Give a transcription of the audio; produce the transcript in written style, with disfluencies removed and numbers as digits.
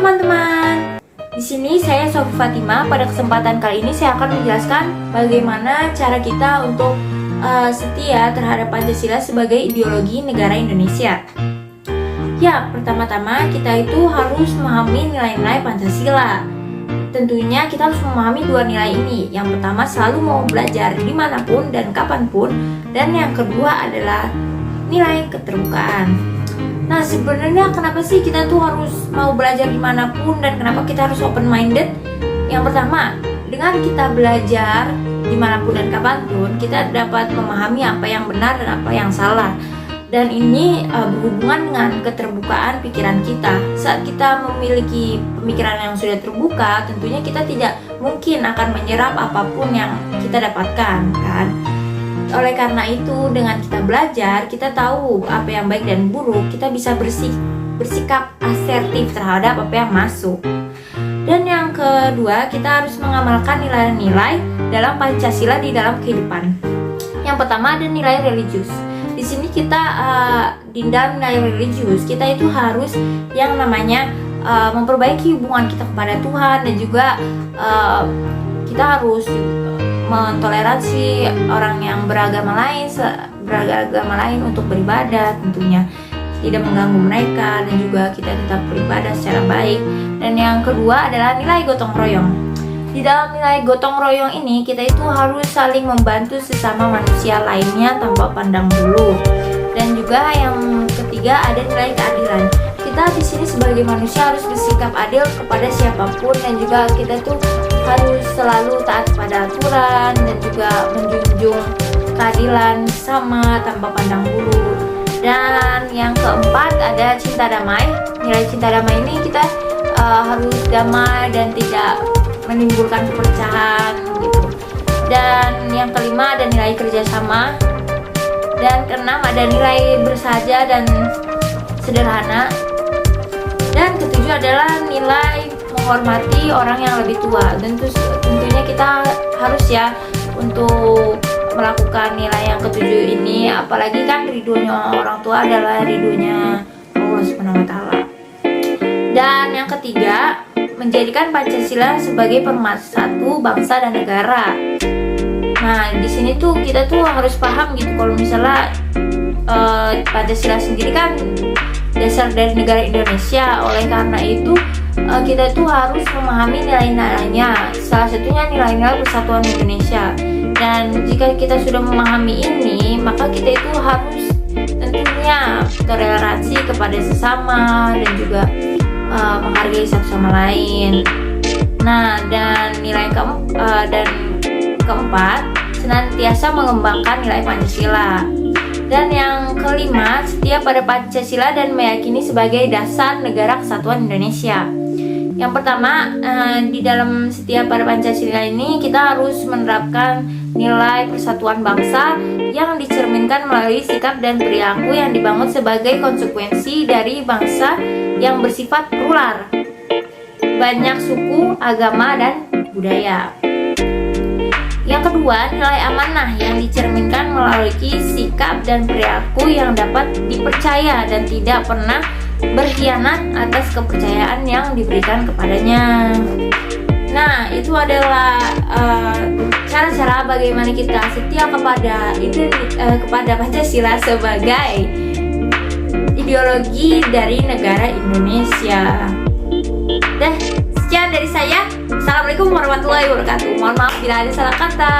teman-teman. Di sini saya Sofi Fatima. Pada kesempatan kali ini saya akan menjelaskan bagaimana cara kita untuk setia terhadap Pancasila sebagai ideologi negara Indonesia. Ya, pertama-tama kita itu harus memahami nilai-nilai Pancasila. Tentunya kita harus memahami dua nilai ini. Yang pertama, selalu mau belajar dimanapun dan kapanpun. Dan yang kedua adalah nilai keterbukaan. Nah, sebenarnya kenapa sih kita tuh harus mau belajar dimanapun dan kenapa kita harus open minded? Yang pertama, dengan kita belajar dimanapun dan kapanpun, kita dapat memahami apa yang benar dan apa yang salah. Dan ini berhubungan dengan keterbukaan pikiran kita. Saat kita memiliki pemikiran yang sudah terbuka, tentunya kita tidak mungkin akan menyerap apapun yang kita dapatkan, kan? Oleh karena itu, dengan kita belajar, kita tahu apa yang baik dan buruk, kita bisa bersikap asertif terhadap apa yang masuk. Dan yang kedua, kita harus mengamalkan nilai-nilai dalam Pancasila di dalam kehidupan. Yang pertama ada nilai religius. Di sini kita di dalam nilai religius, kita itu harus yang namanya memperbaiki hubungan kita kepada Tuhan, dan juga kita harus mentoleransi orang yang beragama lain untuk beribadah, tentunya tidak mengganggu mereka, dan juga kita tetap beribadah secara baik. Dan yang kedua adalah nilai gotong royong. Di dalam nilai gotong royong ini, kita itu harus saling membantu sesama manusia lainnya tanpa pandang bulu. Dan juga yang ketiga ada nilai keadilan. Kita di sini sebagai manusia harus bersikap adil kepada siapapun, dan juga kita tuh harus selalu taat pada aturan dan juga menjunjung keadilan sama tanpa pandang bulu. Dan yang keempat ada cinta damai. Nilai cinta damai ini kita harus damai dan tidak menimbulkan perpecahan gitu. Dan yang kelima ada nilai kerjasama. Dan keenam ada nilai bersahaja dan sederhana. Dan ketujuh adalah nilai menghormati orang yang lebih tua. Tentunya kita harus ya untuk melakukan nilai yang ketujuh ini, apalagi kan ridhonya orang tua adalah ridhonya Allah Subhanahu wa Ta'ala. Dan yang ketiga, menjadikan Pancasila sebagai pemersatu bangsa dan negara. Nah, di sini tuh kita tuh harus paham gitu, kalau misalnya Pancasila sendiri kan dasar dari negara Indonesia. Oleh karena itu kita tuh harus memahami nilai-nilainya. Salah satunya nilai-nilai persatuan Indonesia. Dan jika kita sudah memahami ini, maka kita itu harus tentunya toleransi kepada sesama dan juga menghargai satu sama lain. Nah, dan keempat, senantiasa mengembangkan nilai Pancasila. Dan yang kelima, setia pada Pancasila dan meyakini sebagai dasar negara kesatuan Indonesia. Yang pertama, di dalam setia pada Pancasila ini kita harus menerapkan nilai persatuan bangsa yang dicerminkan melalui sikap dan perilaku yang dibangun sebagai konsekuensi dari bangsa yang bersifat plural, banyak suku, agama, dan budaya. Yang kedua, nilai amanah yang dicerminkan melalui sikap dan perilaku yang dapat dipercaya dan tidak pernah berkhianat atas kepercayaan yang diberikan kepadanya. Nah, itu adalah cara-cara bagaimana kita setia kepada Pancasila sebagai ideologi dari negara Indonesia. Sekian dari saya. Assalamualaikum warahmatullahi wabarakatuh. Mohon maaf bila ada salah kata.